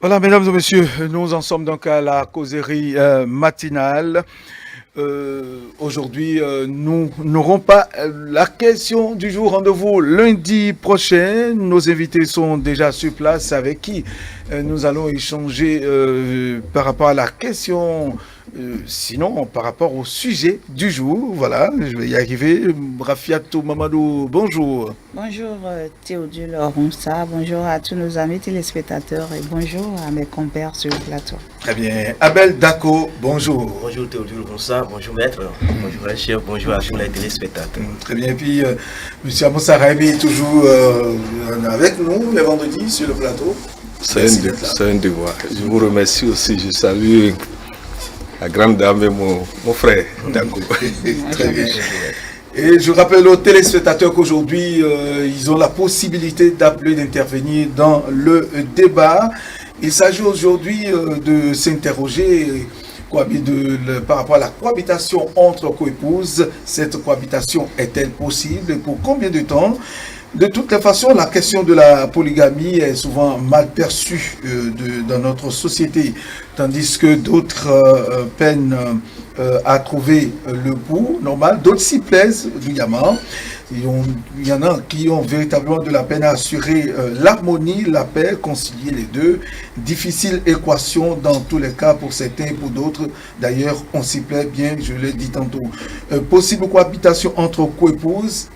Voilà, mesdames et messieurs, nous en sommes donc à la causerie matinale. Aujourd'hui, nous n'aurons pas la question du jour. Rendez-vous lundi prochain. Nos invités sont déjà sur place avec qui nous allons échanger par rapport à la question. Sinon, par rapport au sujet du jour, voilà, je vais y arriver. Rafiatou Mamadou, bonjour. Bonjour Théodule Ronsa, bonjour à tous nos amis téléspectateurs et bonjour à mes compères sur le plateau. Très bien. Abel Dako, bonjour. Bonjour Théodule Ronsa, bonjour maître, bonjour les chers, bonjour à tous les téléspectateurs. Très bien. Et puis, M. Amoussa Raimi est toujours avec nous les vendredis sur le plateau. C'est un devoir. Je vous remercie aussi. Je salue la grande dame et mon frère. D'accord. Très bien. Et je rappelle aux téléspectateurs qu'aujourd'hui, ils ont la possibilité d'appeler, d'intervenir dans le débat. Il s'agit aujourd'hui de s'interroger par rapport à la cohabitation entre coépouses. Cette cohabitation est-elle possible et pour combien de temps? De toutes les façons, la question de la polygamie est souvent mal perçue dans notre société, tandis que d'autres peinent à trouver le bout normal, d'autres s'y plaisent brillamment. Il y en a qui ont véritablement de la peine à assurer l'harmonie, la paix, concilier les deux. Difficile équation dans tous les cas pour certains et pour d'autres. D'ailleurs, on s'y plaît bien, je l'ai dit tantôt. Possible cohabitation entre coépouses.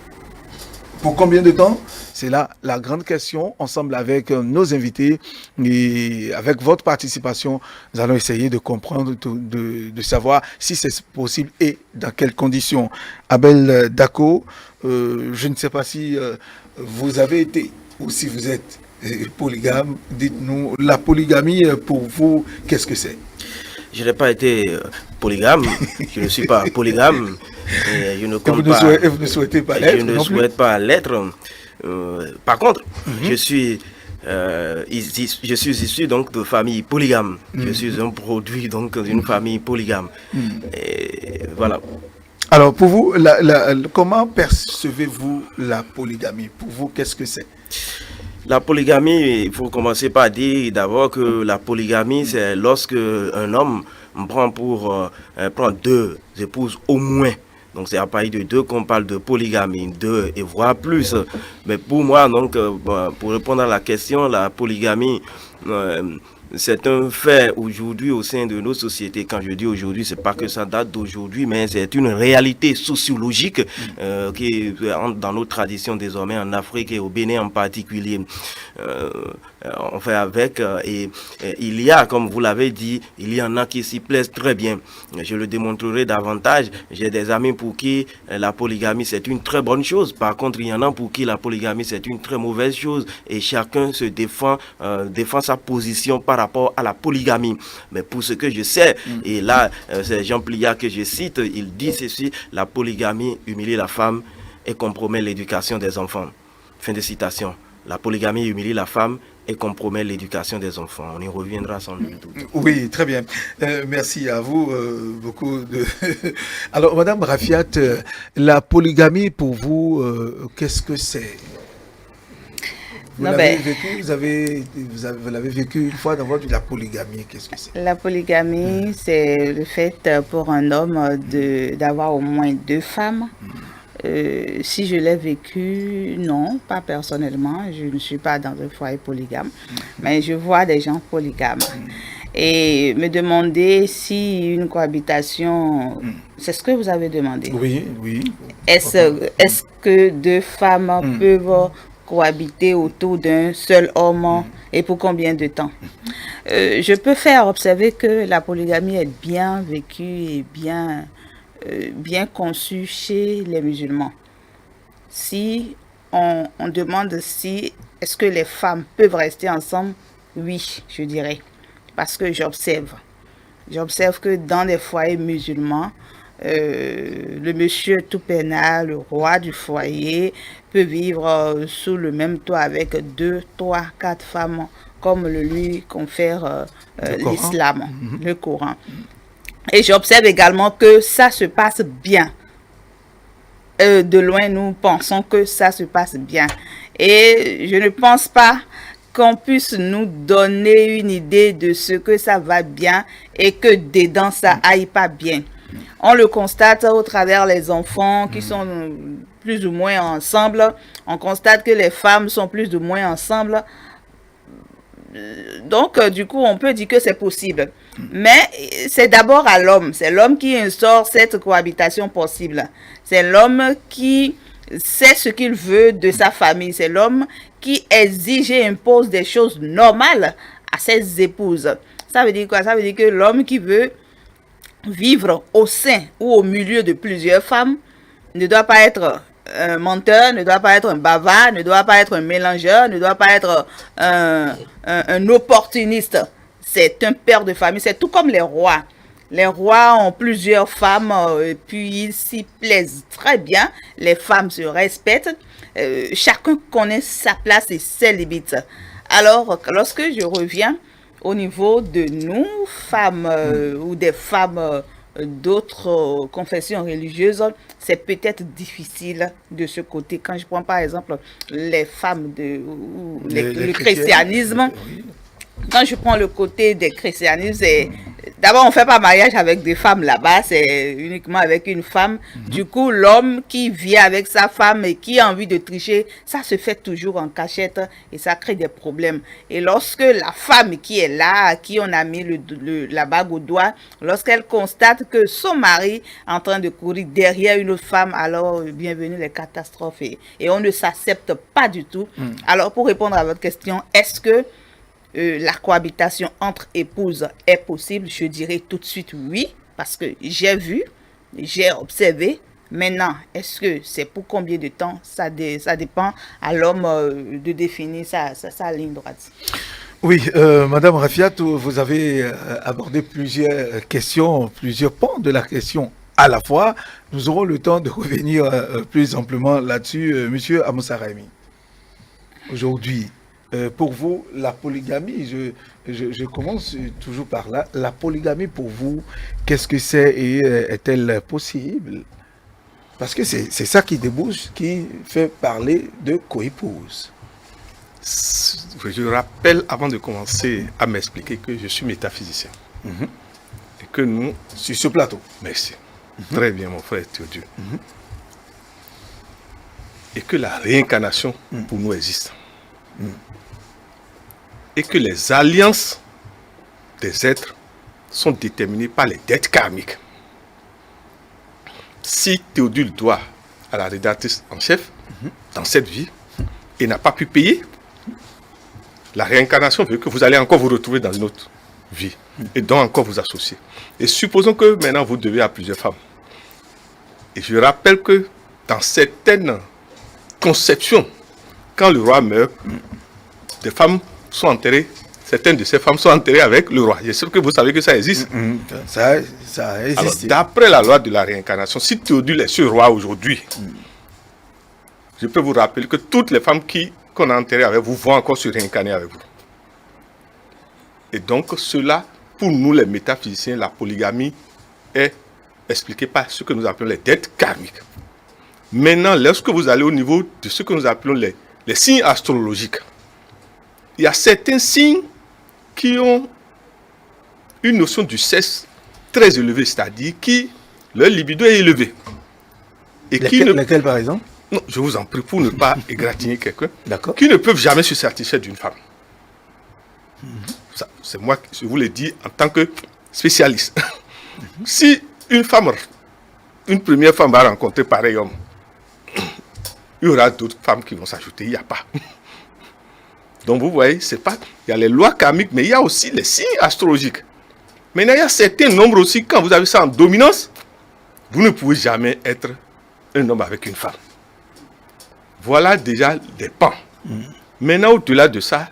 Pour combien de temps? C'est là la grande question. Ensemble avec nos invités et avec votre participation, nous allons essayer de comprendre, de savoir si c'est possible et dans quelles conditions. Abel Dako, je ne sais pas si vous avez été ou si vous êtes polygame. Dites-nous, la polygamie pour vous, qu'est-ce que c'est? Je n'ai pas été polygame, je ne suis pas polygame, et je ne compte vous pas. Vous ne souhaitez pas l'être? Je ne souhaite pas l'être. Par contre, je suis issu donc de famille polygame. Je suis un produit donc d'une famille polygame. Et voilà. Alors pour vous, comment percevez-vous la polygamie? Pour vous, qu'est-ce que c'est? La polygamie, il faut commencer par dire d'abord que la polygamie, c'est lorsque un homme prend deux épouses au moins. Donc c'est à partir de deux qu'on parle de polygamie, deux et voire plus. Mais pour moi, donc, pour répondre à la question, la polygamie, c'est un fait aujourd'hui au sein de nos sociétés. Quand je dis aujourd'hui, c'est pas que ça date d'aujourd'hui, mais c'est une réalité sociologique qui entre dans nos traditions désormais en Afrique et au Bénin en particulier. On fait avec et il y a, comme vous l'avez dit, il y en a qui s'y plaisent très bien. Je le démontrerai davantage. J'ai des amis pour qui la polygamie c'est une très bonne chose. Par contre, il y en a pour qui la polygamie c'est une très mauvaise chose et chacun se défend sa position par rapport à la polygamie. Mais pour ce que je sais, et là c'est Jean Pliat que je cite, il dit ceci: la polygamie humilie la femme et compromet l'éducation des enfants. Fin de citation. La polygamie humilie la femme et compromet l'éducation des enfants. On y reviendra sans nul doute. Oui, très bien. Merci à vous beaucoup. Alors, Madame Rafiat, la polygamie pour vous, qu'est-ce que c'est? Vous l'avez vécu, vous l'avez vécu une fois dans votre vie, la polygamie, qu'est-ce que c'est? La polygamie, c'est le fait pour un homme d'avoir au moins deux femmes. Si je l'ai vécu, non, pas personnellement. Je ne suis pas dans un foyer polygame, mais je vois des gens polygames. Et me demander si une cohabitation, c'est ce que vous avez demandé. Oui, oui. Est-ce que deux femmes peuvent cohabiter autour d'un seul homme et pour combien de temps? Je peux faire observer que la polygamie est bien vécue et bien conçue chez les musulmans. Si on demande si est-ce que les femmes peuvent rester ensemble, oui, je dirais. Parce que j'observe que dans les foyers musulmans, le monsieur tout peinard, le roi du foyer, peut vivre sous le même toit avec 2, 3, 4 femmes, comme le lui confère l'islam, le Coran. Et j'observe également que ça se passe bien. De loin, nous pensons que ça se passe bien. Et je ne pense pas qu'on puisse nous donner une idée de ce que ça va bien et que dedans ça aille pas bien. On le constate au travers les enfants qui sont plus ou moins ensemble. On constate que les femmes sont plus ou moins ensemble. Donc, du coup, on peut dire que c'est possible. Mais c'est d'abord à l'homme. C'est l'homme qui instaure cette cohabitation possible. C'est l'homme qui sait ce qu'il veut de sa famille. C'est l'homme qui exige et impose des choses normales à ses épouses. Ça veut dire quoi? Ça veut dire que l'homme qui veut vivre au sein ou au milieu de plusieurs femmes ne doit pas être un menteur, ne doit pas être un bavard, ne doit pas être un mélangeur, ne doit pas être un opportuniste. C'est un père de famille, c'est tout comme les rois. Les rois ont plusieurs femmes, puis ils s'y plaisent très bien. Les femmes se respectent. Chacun connaît sa place et ses limites. Alors, lorsque je reviens au niveau de nous, femmes ou des femmes d'autres confessions religieuses, c'est peut-être difficile de ce côté. Quand je prends par exemple les femmes ou le christianisme, quand je prends le côté des christianismes, d'abord on ne fait pas mariage avec des femmes là-bas, c'est uniquement avec une femme. Du coup, l'homme qui vient avec sa femme et qui a envie de tricher, ça se fait toujours en cachette et ça crée des problèmes. Et lorsque la femme qui est là, à qui on a mis la bague au doigt, lorsqu'elle constate que son mari est en train de courir derrière une autre femme, alors bienvenue les catastrophes et on ne s'accepte pas du tout. Alors pour répondre à votre question, est-ce que la cohabitation entre épouses est possible? Je dirais tout de suite oui, parce que j'ai vu, j'ai observé. Maintenant, est-ce que c'est pour combien de temps? Ça dépend à l'homme de définir sa ligne droite. Oui, Madame Rafiat, vous avez abordé plusieurs questions, plusieurs pans de la question à la fois. Nous aurons le temps de revenir plus amplement là-dessus. Monsieur Amoussa Raimi, aujourd'hui, pour vous, la polygamie, je commence toujours par là. La polygamie, pour vous, qu'est-ce que c'est et est-elle possible? Parce que c'est ça qui débouche, qui fait parler de coépouse. Je rappelle, avant de commencer à m'expliquer, que je suis métaphysicien. Et que nous... Sur ce plateau. Merci. Très bien, mon frère Théodule. Et que la réincarnation, pour nous, existe. Et que les alliances des êtres sont déterminées par les dettes karmiques. Si Théodule doit à la rédactrice en chef dans cette vie et n'a pas pu payer, la réincarnation veut que vous allez encore vous retrouver dans une autre vie et donc encore vous associer. Et supposons que maintenant vous devez à plusieurs femmes. Et je rappelle que dans certaines conceptions, quand le roi meurt, des femmes sont enterrées, certaines de ces femmes sont enterrées avec le roi. Je sais que vous savez que ça existe. Ça existe. Alors, d'après la loi de la réincarnation, si Théodule est ce roi aujourd'hui, je peux vous rappeler que toutes les femmes qu'on a enterrées avec vous vont encore se réincarner avec vous. Et donc, cela, pour nous les métaphysiciens, la polygamie est expliquée par ce que nous appelons les dettes karmiques. Maintenant, lorsque vous allez au niveau de ce que nous appelons les signes astrologiques, il y a certains signes qui ont une notion du sexe très élevée, c'est-à-dire qui leur libido est élevé. Et lesquels, par exemple? Non, je vous en prie, pour ne pas égratigner quelqu'un, D'accord. qui ne peuvent jamais se satisfaire d'une femme. C'est moi, je vous le dis en tant que spécialiste. Si une première femme va rencontrer pareil homme, il y aura d'autres femmes qui vont s'ajouter, il n'y a pas. Donc vous voyez, il y a les lois karmiques, mais il y a aussi les signes astrologiques. Maintenant, il y a certains nombres aussi, quand vous avez ça en dominance, vous ne pouvez jamais être un homme avec une femme. Voilà déjà des pans. Maintenant, au-delà de ça,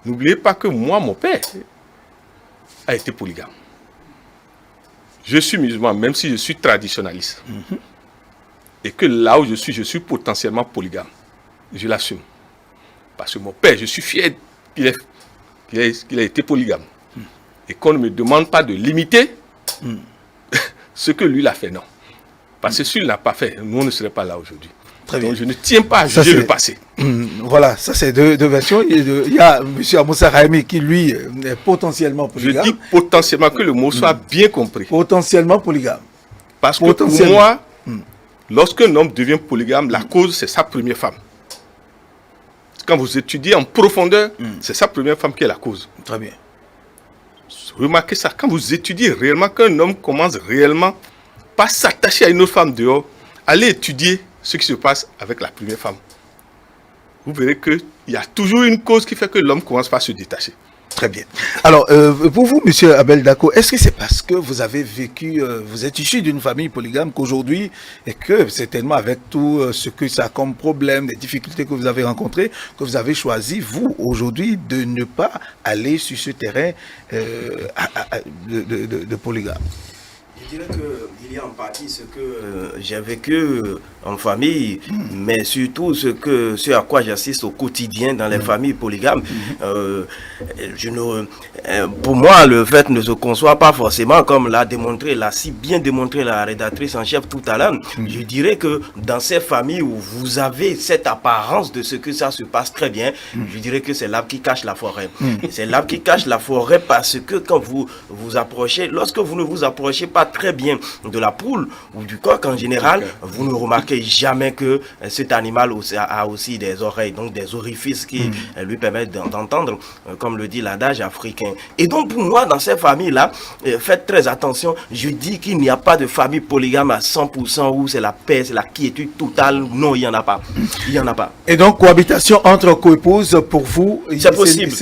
n'oubliez pas que moi, mon père, a été polygame. Je suis musulman, même si je suis traditionnaliste. Et que là où je suis potentiellement polygame. Je l'assume. Parce que mon père, je suis fier qu'il ait été polygame. Et qu'on ne me demande pas de limiter ce que lui l'a fait, non. Parce que s'il ne l'a pas fait, nous on ne serait pas là aujourd'hui. Très bien. Donc je ne tiens pas à Ça, juger c'est- le passé. Voilà, ça c'est deux versions. Il y a M. Amoussa Rahimi qui, lui, est potentiellement Je polygame. dis potentiellement que le mot soit bien compris. Potentiellement polygame. Parce que pour Potentiellement. moi, lorsqu'un homme devient polygame, la cause, c'est sa première femme. Quand vous étudiez en profondeur, c'est sa première femme qui est la cause. Très bien. Remarquez ça, quand vous étudiez réellement, qu'un homme commence réellement pas s'attacher à une autre femme dehors, allez étudier ce qui se passe avec la première femme. Vous verrez qu'il y a toujours une cause qui fait que l'homme commence par se détacher. Très bien. Alors, pour vous, Monsieur Abel Dako, est-ce que c'est parce que vous avez vécu, vous êtes issu d'une famille polygame qu'aujourd'hui, et que certainement avec tout ce que ça a comme problème, les difficultés que vous avez rencontrées, que vous avez choisi, vous, aujourd'hui, de ne pas aller sur ce terrain de polygame? Je dirais qu'il y a en partie ce que j'ai vécu en famille, mais surtout ce à quoi j'assiste au quotidien dans les familles polygames. Pour moi, le fait ne se conçoit pas forcément comme l'a si bien démontré la rédactrice en chef tout à l'heure. Je dirais que dans ces familles où vous avez cette apparence de ce que ça se passe très bien, je dirais que c'est l'arbre qui cache la forêt. C'est l'arbre qui cache la forêt parce que quand vous vous approchez, lorsque vous ne vous approchez pas très bien de la poule ou du coq en général, vous ne remarquez jamais que cet animal a aussi des oreilles, donc des orifices qui lui permettent d'entendre, comme le dit l'adage africain. Et donc pour moi, dans ces familles-là, faites très attention, je dis qu'il n'y a pas de famille polygame à 100% où c'est la paix, c'est la quiétude totale. Non, il n'y en a pas. Il n'y en a pas. Et donc, cohabitation entre coépouses, pour vous, C'est possible.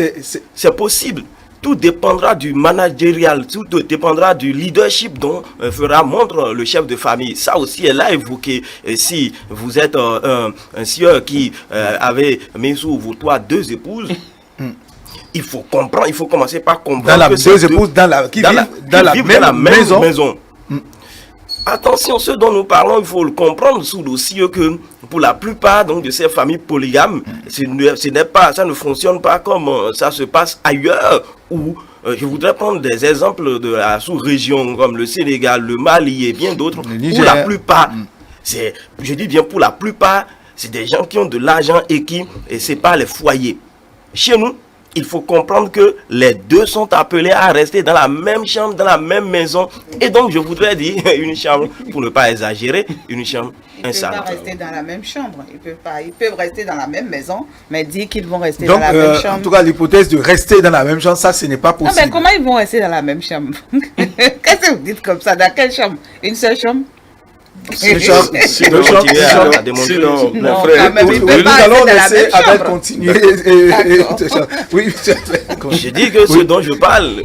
C'est possible. Tout dépendra du managérial, tout dépendra du leadership dont fera montre le chef de famille. Ça aussi, elle a évoqué. Si vous êtes un sieur qui avait mis sous vos toits 2 épouses, il faut comprendre, il faut commencer par comprendre que deux épouses qui vivent dans la même maison. Attention, ce dont nous parlons, il faut le comprendre sous aussi que pour la plupart donc, de ces familles polygames, ça ne fonctionne pas comme ça se passe ailleurs où je voudrais prendre des exemples de la sous-région comme le Sénégal, le Mali et bien d'autres. Pour la plupart, je dis bien pour la plupart, c'est des gens qui ont de l'argent et qui séparent les foyers. Chez nous, il faut comprendre que les deux sont appelés à rester dans la même chambre, dans la même maison. Et donc, je voudrais dire une chambre, pour ne pas exagérer, une chambre, un salon. Ils ne peuvent pas rester dans la même chambre. Ils peuvent rester dans la même maison, mais dire qu'ils vont rester dans la même chambre. En tout cas, l'hypothèse de rester dans la même chambre, ça, ce n'est pas possible. Non, mais comment ils vont rester dans la même chambre? Qu'est-ce que vous dites comme ça? Dans quelle chambre? Une seule chambre? Sinon, mon frère, nous allons laisser Abel continuer. Oui, je dis que ce dont je parle,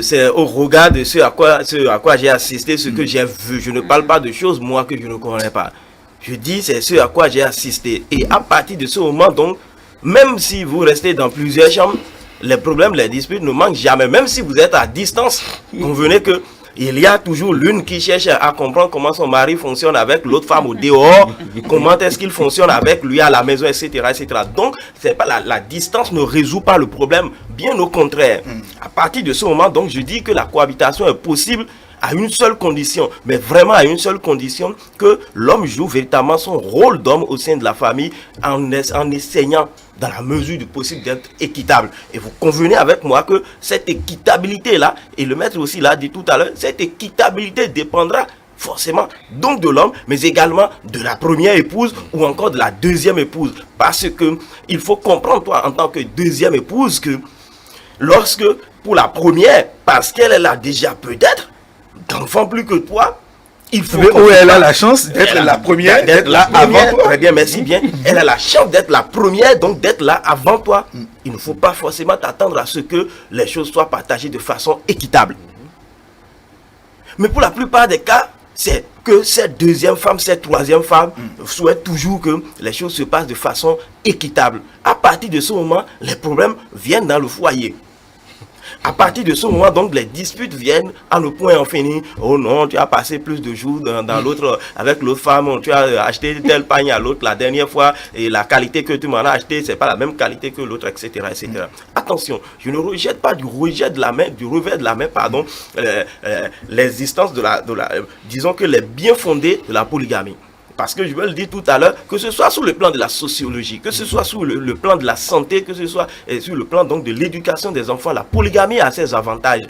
c'est au regard de ce à quoi j'ai assisté, ce que j'ai vu. Je ne parle pas de choses, moi, que je ne connais pas. Je dis, c'est ce à quoi j'ai assisté. Et à partir de ce moment, donc, même si vous restez dans plusieurs chambres, les problèmes, les disputes ne manquent jamais. Même si vous êtes à distance, convenez que il y a toujours l'une qui cherche à comprendre comment son mari fonctionne avec l'autre femme au dehors, comment est-ce qu'il fonctionne avec lui à la maison, etc. etc. Donc, c'est pas la distance ne résout pas le problème, bien au contraire. À partir de ce moment, donc, je dis que la cohabitation est possible à une seule condition, mais vraiment à une seule condition, que l'homme joue véritablement son rôle d'homme au sein de la famille en essayant dans la mesure du possible d'être équitable. Et vous convenez avec moi que cette équitabilité-là, et le maître aussi l'a dit tout à l'heure, cette équitabilité dépendra forcément donc de l'homme, mais également de la première épouse ou encore de la deuxième épouse. Parce que il faut comprendre, toi, en tant que deuxième épouse, que lorsque, pour la première, parce qu'elle a déjà peut-être d'enfants plus que toi, il faut où elle a la chance d'être la première, d'être là avant toi. Très bien, merci bien. Elle a la chance d'être la première, donc d'être là avant toi. Il ne faut pas forcément t'attendre à ce que les choses soient partagées de façon équitable. Mais pour la plupart des cas, c'est que cette deuxième femme, cette troisième femme souhaite toujours que les choses se passent de façon équitable. À partir de ce moment, les problèmes viennent dans le foyer. À partir de ce moment, donc, les disputes viennent à le point en finir. Oh non, tu as passé plus de jours dans l'autre, avec l'autre femme, tu as acheté tel panier à l'autre la dernière fois, et la qualité que tu m'en as acheté, c'est pas la même qualité que l'autre, etc., etc. Attention, je ne rejette pas du revers de la main, l'existence disons que les bien fondés de la polygamie. Parce que je vais le dire tout à l'heure, que ce soit sur le plan de la sociologie, que ce soit sur le plan de la santé, que ce soit sur le plan donc de l'éducation des enfants, la polygamie a ses avantages.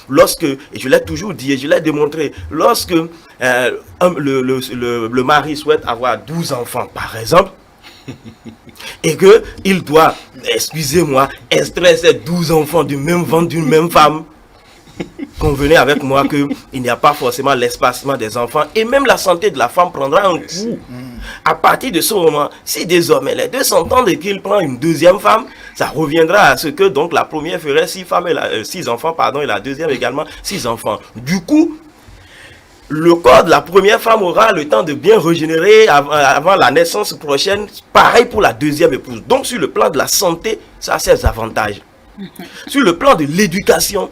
Lorsque, et je l'ai toujours dit et je l'ai démontré, lorsque le mari souhaite avoir 12 enfants, par exemple, et qu'il doit, excusez-moi, extraire ces 12 enfants du même ventre d'une même femme, convenez avec moi qu'il n'y a pas forcément l'espacement des enfants et même la santé de la femme prendra un coup. À partir de ce moment, si désormais les deux s'entendent et qu'il prend une deuxième femme, ça reviendra à ce que donc la première ferait 6 enfants, pardon, et la deuxième également 6 enfants. Du coup, le corps de la première femme aura le temps de bien régénérer avant la naissance prochaine. Pareil pour la deuxième épouse. Donc sur le plan de la santé, ça a ses avantages. Sur le plan de l'éducation,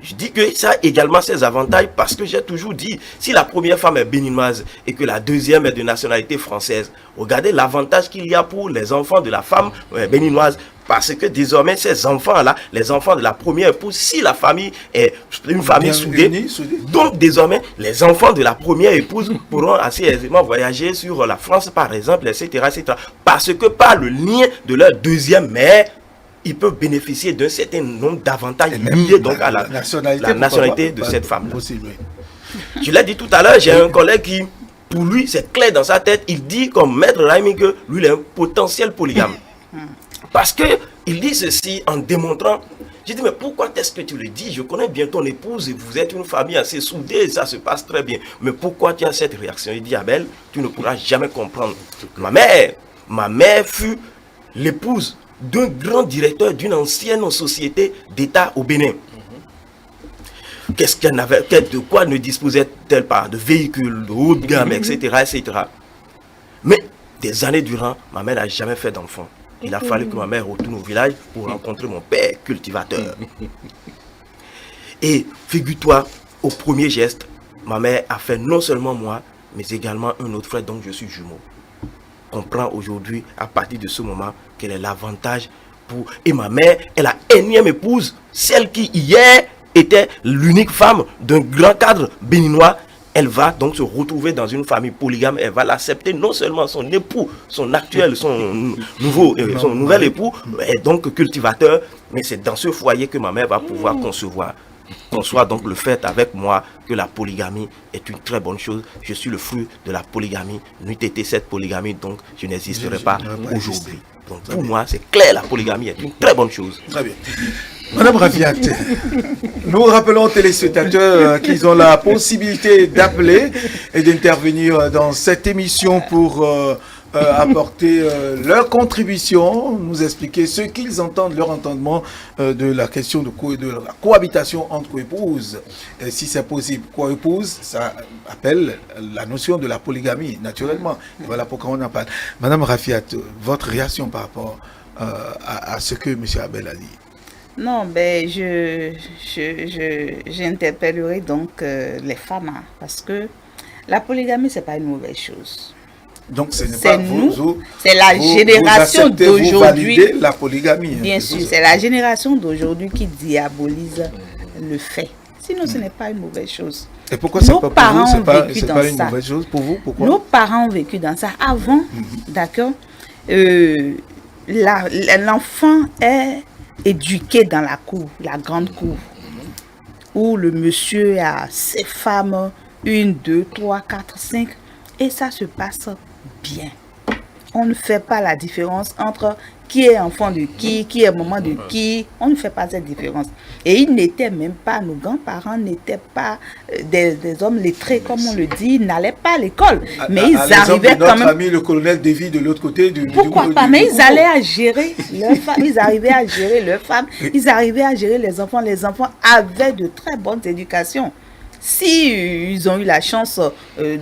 je dis que ça a également ses avantages parce que j'ai toujours dit, si la première femme est béninoise et que la deuxième est de nationalité française, regardez l'avantage qu'il y a pour les enfants de la femme béninoise. Parce que désormais, ces enfants-là, les enfants de la première épouse, si la famille est une famille soudée, donc désormais, les enfants de la première épouse pourront assez aisément voyager sur la France, par exemple, etc., etc. Parce que par le lien de leur deuxième mère, ils peuvent bénéficier d'un certain nombre d'avantages liés donc à la nationalité de cette femme-là. Je l'ai dit tout à l'heure, j'ai un collègue qui, pour lui, c'est clair dans sa tête, il dit comme maître Raimi que lui, il est un potentiel polygame. Parce qu'il dit ceci en démontrant, j'ai dit mais pourquoi est-ce que tu le dis? Je connais bien ton épouse et vous êtes une famille assez soudée, ça se passe très bien. Mais pourquoi tu as cette réaction? Il dit Abel, tu ne pourras jamais comprendre. Ma mère fut l'épouse d'un grand directeur d'une ancienne société d'État au Bénin. Qu'est-ce qu'elle avait, de quoi ne disposait-elle pas? De véhicules, de haut de gamme, etc., etc. Mais des années durant, ma mère n'a jamais fait d'enfant. Il a fallu que ma mère retourne au village pour rencontrer mon père cultivateur. Et figure-toi, au premier geste, ma mère a fait non seulement moi, mais également un autre frère dont je suis jumeau. Comprend aujourd'hui, à partir de ce moment, quel est l'avantage pour... Et ma mère est la énième épouse, celle qui hier était l'unique femme d'un grand cadre béninois. Elle va donc se retrouver dans une famille polygame. Elle va l'accepter, non seulement son époux, son actuel, son nouvel époux, est donc cultivateur, mais c'est dans ce foyer que ma mère va pouvoir concevoir donc le fait avec moi que la polygamie est une très bonne chose. Je suis le fruit de la polygamie. N'eût été cette polygamie, donc je n'existerais pas aujourd'hui. Donc pour moi, c'est clair, la polygamie est une très bonne chose. Très bien. Madame Rafiat, nous rappelons aux téléspectateurs qu'ils ont la possibilité d'appeler et d'intervenir dans cette émission pour apporter leur contribution, nous expliquer ce qu'ils entendent, leur entendement de la question de la cohabitation entre coépouses. Si c'est possible, coépouse, ça appelle la notion de la polygamie, naturellement. Et voilà pourquoi on en parle. Madame Rafiat, votre réaction par rapport à ce que M. Abel a dit? Non, ben j'interpellerai donc les femmes, hein, parce que la polygamie, c'est pas une mauvaise chose. Donc ce n'est pas vous, c'est la génération d'aujourd'hui. Vous validez la polygamie. Bien sûr, c'est la génération d'aujourd'hui qui diabolise le fait. Sinon, ce n'est pas une mauvaise chose. Et pourquoi c'est pas pour vous, c'est pas une mauvaise chose pour vous? Pourquoi? Nos parents ont vécu dans ça avant, d'accord. L'enfant est éduqué dans la cour, la grande cour, où le monsieur a ses femmes, 1, 2, 3, 4, 5, et ça se passe bien. On ne fait pas la différence entre qui est enfant de qui est maman de qui. On ne fait pas cette différence. Et ils n'étaient même pas, nos grands-parents n'étaient pas des hommes lettrés, comme on le dit, ils n'allaient pas à l'école. Mais ils arrivaient quand même... Notre ami, le colonel Davy, de l'autre côté du... Pourquoi pas? Mais ils allaient à gérer leurs femmes, ils arrivaient à gérer leurs femmes, ils arrivaient à gérer les enfants. Les enfants avaient de très bonnes éducations. Si ils ont eu la chance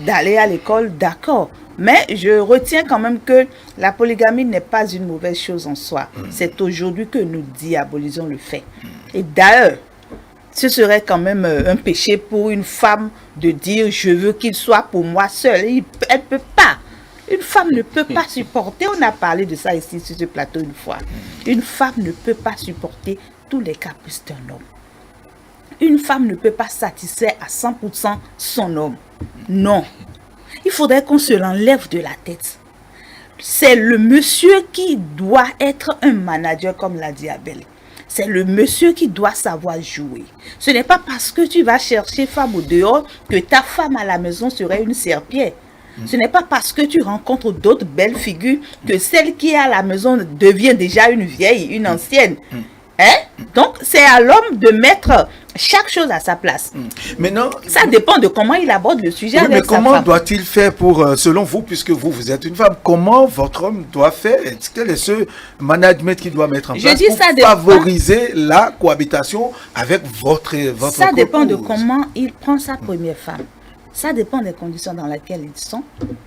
d'aller à l'école, d'accord. Mais je retiens quand même que la polygamie n'est pas une mauvaise chose en soi. C'est aujourd'hui que nous diabolisons le fait. Et d'ailleurs, ce serait quand même un péché pour une femme de dire « je veux qu'il soit pour moi seule ». Elle ne peut pas. Une femme ne peut pas supporter, on a parlé de ça ici sur ce plateau une fois. Une femme ne peut pas supporter tous les caprices d'un homme. Une femme ne peut pas satisfaire à 100% son homme. Non. il faudrait qu'on se l'enlève de la tête. C'est le monsieur qui doit être un manager, comme l'a dit Abel. C'est le monsieur qui doit savoir jouer. Ce n'est pas parce que tu vas chercher femme au dehors que ta femme à la maison serait une serpillère. Ce n'est pas parce que tu rencontres d'autres belles figures que celle qui est à la maison devient déjà une vieille, une ancienne. Hein? Donc, c'est à l'homme de mettre chaque chose à sa place. Maintenant, ça dépend de comment il aborde le sujet oui, avec mais sa comment femme. doit-il faire pour, selon vous, puisque vous êtes une femme, comment votre homme doit faire? Quel est ce management qu'il doit mettre en place pour favoriser la cohabitation avec votre Ça dépend de cause? comment il prend sa première femme. Ça dépend des conditions dans lesquelles ils sont.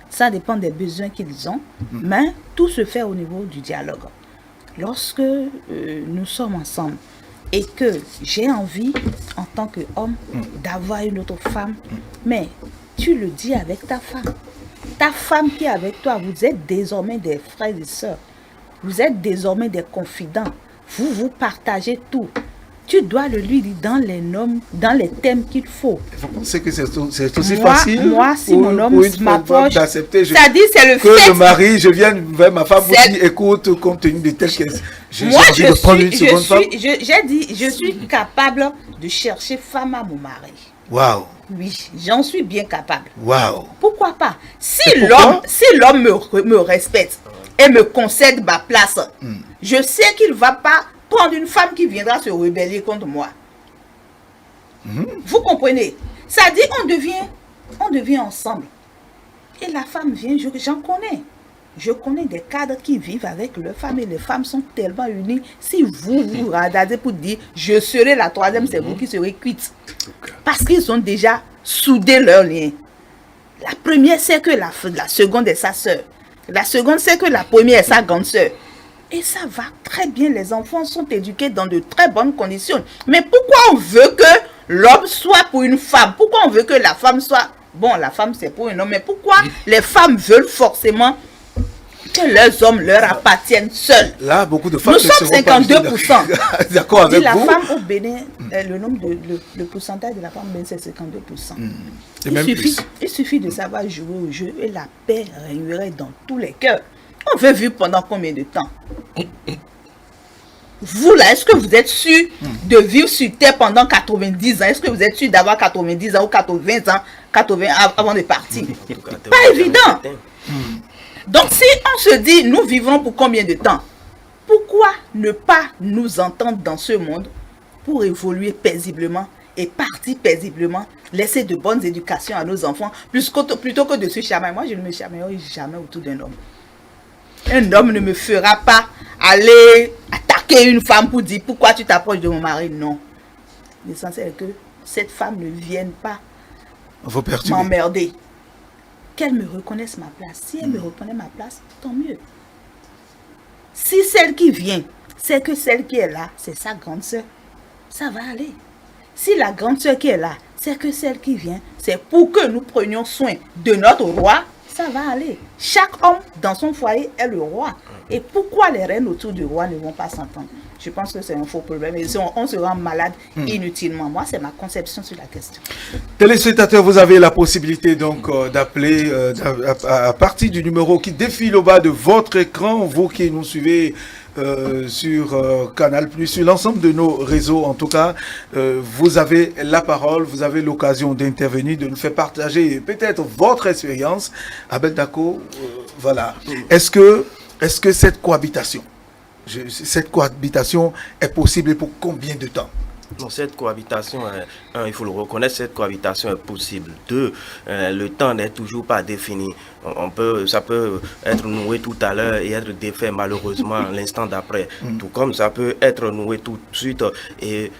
Ça dépend des besoins qu'ils ont. Mais tout se fait au niveau du dialogue. Lorsque nous sommes ensemble et que j'ai envie, en tant qu'homme, d'avoir une autre femme, mais tu le dis avec ta femme. Ta femme qui est avec toi, vous êtes désormais des frères et sœurs. Vous êtes désormais des confidents. Vous partagez tout. Tu dois le lui dire dans les noms, dans les thèmes qu'il faut. Vous pensez que c'est aussi facile? Moi, si mon homme m'approche, d'accepter, ça dit c'est le que fait. le mari, je viens vers ma femme, vous dit, écoute, compte tenu de tel que moi, j'ai dit, je suis capable de chercher femme à mon mari. Waouh. Oui, j'en suis bien capable. Waouh. Pourquoi pas? Si l'homme me respecte et me concède ma place, je sais qu'il ne va pas prendre une femme qui viendra se rebeller contre moi. Vous comprenez? Ça dit, on devient ensemble. Et la femme vient, j'en connais. Je connais des cadres qui vivent avec leurs femmes et les femmes sont tellement unies. Si vous radadez pour dire, je serai la troisième, c'est vous qui serez quitte. Parce qu'ils ont déjà soudé leurs liens. La première, c'est que la seconde est sa sœur. La seconde, c'est que la première est sa grande sœur. Et ça va très bien, les enfants sont éduqués dans de très bonnes conditions. Mais pourquoi on veut que l'homme soit pour une femme? Pourquoi on veut que la femme soit... Bon, la femme c'est pour un homme, mais pourquoi les femmes veulent forcément que leurs hommes leur appartiennent seuls? Là, beaucoup de femmes... Nous sommes 52%. D'accord avec la vous. femme au Bénin, le pourcentage de la femme au Bénin, c'est 52%. Il suffit de savoir jouer au jeu et la paix régnerait dans tous les cœurs. On veut vivre pendant combien de temps? Vous là, est-ce que vous êtes sûr de vivre sur terre pendant 90 ans? Est-ce que vous êtes sûr d'avoir 90 ans ou 80 ans, 80 avant de partir? Pas évident. Donc si on se dit, nous vivrons pour combien de temps? Pourquoi ne pas nous entendre dans ce monde pour évoluer paisiblement et partir paisiblement, laisser de bonnes éducations à nos enfants, plutôt que de se chamailler? Moi, je ne me chamaillerai jamais autour d'un homme. Un homme ne me fera pas aller attaquer une femme pour dire pourquoi tu t'approches de mon mari. Non. L'essentiel est que cette femme ne vienne pas m'emmerder. Qu'elle me reconnaisse ma place. Si elle me reconnaît ma place, tant mieux. Si celle qui vient, c'est que celle qui est là, c'est sa grande sœur, ça va aller. Si la grande sœur qui est là, c'est que celle qui vient, c'est pour que nous prenions soin de notre roi, ça va aller. Chaque homme dans son foyer est le roi. Et pourquoi les reines autour du roi ne vont pas s'entendre? Je pense que c'est un faux problème. Et on se rend malade inutilement. Moi, c'est ma conception sur la question. Téléspectateurs, vous avez la possibilité donc d'appeler à partir du numéro qui défile au bas de votre écran. Vous qui nous suivez sur Canal+, sur l'ensemble de nos réseaux, en tout cas, vous avez la parole, vous avez l'occasion d'intervenir, de nous faire partager peut-être votre expérience. Abel Dako, voilà. Est-ce que cette cohabitation est possible et pour combien de temps? Non, cette cohabitation, il faut le reconnaître, cette cohabitation est possible. Deux, le temps n'est toujours pas défini. Ça peut être noué tout à l'heure et être défait malheureusement l'instant d'après. Tout comme ça peut être noué tout de suite et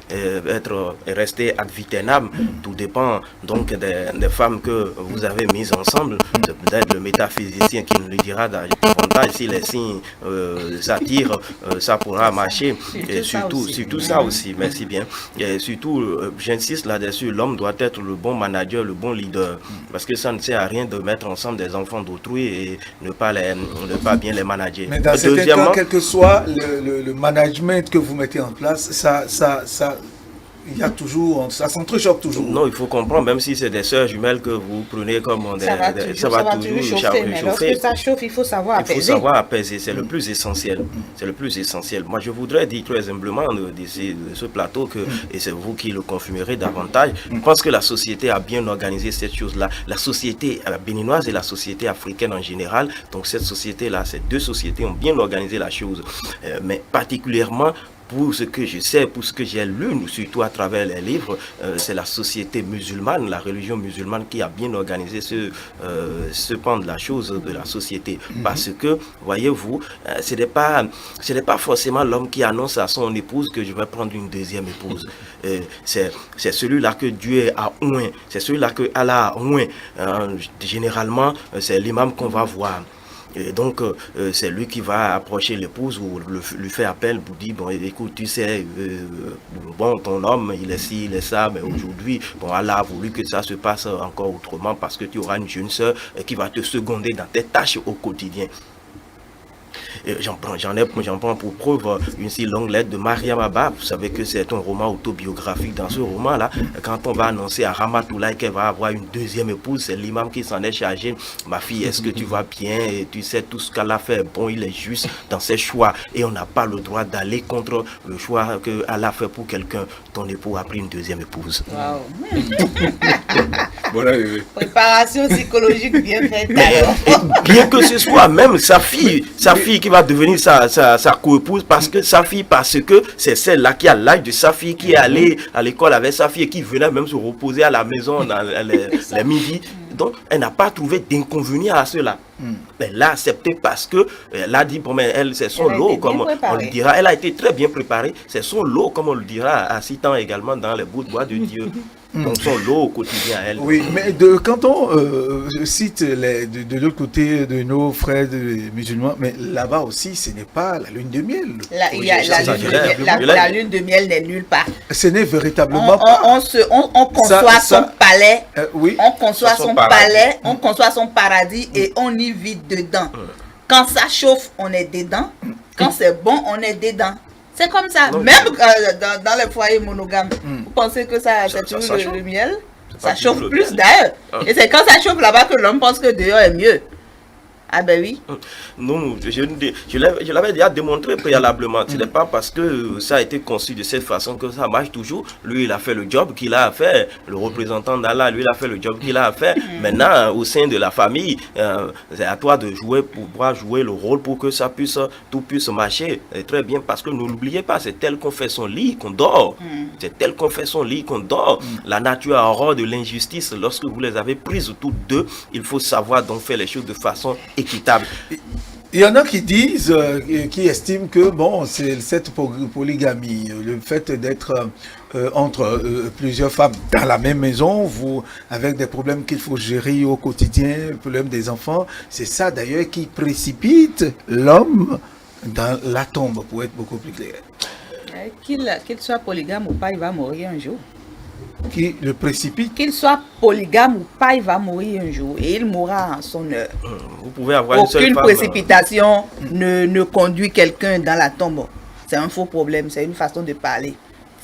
rester ad vitam. Tout dépend donc des femmes que vous avez mises ensemble. C'est peut-être le métaphysicien qui nous le dira davantage. Si les signes s'attirent, ça pourra marcher. Et surtout ça aussi, merci bien. Et surtout, j'insiste là-dessus, l'homme doit être le bon manager, le bon leader. Parce que ça ne sert à rien de mettre ensemble des enfants d'autrui et ne pas bien les manager. Mais dans certains cas, quel que soit le management que vous mettez en place, il y a toujours, ça s'entrechoque toujours. Non, il faut comprendre, même si c'est des sœurs jumelles que vous prenez comme ça va toujours chauffer, mais lorsque ça chauffe, il faut savoir apaiser. Il faut savoir apaiser, c'est le plus essentiel. C'est le plus essentiel. Moi, je voudrais dire très humblement de ce plateau que, et c'est vous qui le confirmerez davantage, je pense que la société a bien organisé cette chose-là. La société béninoise et la société africaine en général, donc cette société-là, ces deux sociétés ont bien organisé la chose. Mais particulièrement, pour ce que je sais, pour ce que j'ai lu, surtout à travers les livres, c'est la société musulmane, la religion musulmane qui a bien organisé ce pan de la chose de la société. Parce que, voyez-vous, ce n'est pas forcément l'homme qui annonce à son épouse que je vais prendre une deuxième épouse. C'est celui-là que Dieu a oint, c'est celui-là que Allah a oint. Généralement, c'est l'imam qu'on va voir. Et donc, c'est lui qui va approcher l'épouse ou lui faire appel pour dire, bon, écoute, tu sais, bon, ton homme, il est ci, il est ça, mais aujourd'hui, bon, Allah a voulu que ça se passe encore autrement parce que tu auras une jeune sœur qui va te seconder dans tes tâches au quotidien. J'en prends pour preuve une si longue lettre de Mariam Abba. Vous savez que c'est un roman autobiographique. Dans ce roman-là, quand on va annoncer à Ramatoulaye qu'elle va avoir une deuxième épouse, c'est l'imam qui s'en est chargé. Ma fille, est-ce que tu vas bien? Et tu sais, tout ce qu'elle a fait, bon, il est juste dans ses choix. Et on n'a pas le droit d'aller contre le choix qu'elle a fait pour quelqu'un. Ton époux a pris une deuxième épouse. Wow. Bon, allez. Préparation psychologique bien faite. Bien que ce soit même sa fille qui va devenir sa co-épouse, parce que c'est celle-là qui a l'âge de sa fille, qui est allée à l'école avec sa fille et qui venait même se reposer à la maison dans les midis. Donc, elle n'a pas trouvé d'inconvénient à cela. Elle l'a accepté parce que elle a dit, bon, mais elle, c'est son lot, comme on le dira. Elle a été très bien préparée. C'est son lot, comme on le dira, à 6 ans également dans les bouts de bois de Dieu. Donc, son lot au quotidien à elle. Oui, mais quand on cite de l'autre côté de nos frères musulmans, mais là-bas aussi, ce n'est pas la lune de miel. La lune de miel n'est nulle part. Ce n'est véritablement on conçoit son palais, oui. on conçoit son palais, on conçoit son paradis et on y vit dedans. Quand ça chauffe, on est dedans. Quand c'est bon, on est dedans. C'est comme ça. Non, même dans les foyers monogames, vous pensez que c'est toujours le miel? Ça chauffe plus d'ailleurs. Et c'est quand ça chauffe là-bas que l'homme pense que dehors est mieux. Ah ben oui. Non, je l'avais déjà démontré préalablement. Ce n'est pas parce que ça a été conçu de cette façon que ça marche toujours. Lui, il a fait le job qu'il a à faire. Le représentant d'Allah, lui, il a fait le job qu'il a à faire. Maintenant, au sein de la famille, c'est à toi de pouvoir jouer le rôle pour que tout puisse marcher. Et très bien, parce que n'oubliez pas, c'est tel qu'on fait son lit qu'on dort. C'est tel qu'on fait son lit qu'on dort. La nature a horreur de l'injustice. Lorsque vous les avez prises toutes deux, il faut savoir donc faire les choses de façon équitable. Il y en a qui disent, qui estiment que bon, c'est cette polygamie, le fait d'être entre plusieurs femmes dans la même maison, avec des problèmes qu'il faut gérer au quotidien, le problème des enfants, c'est ça d'ailleurs qui précipite l'homme dans la tombe, pour être beaucoup plus clair. Qu'il soit polygame ou pas, il va mourir un jour. Qui le précipite. Qu'il soit polygame ou pas, il va mourir un jour et il mourra en son heure. Vous pouvez avoir aucune précipitation ne conduit quelqu'un dans la tombe. C'est un faux problème, c'est une façon de parler.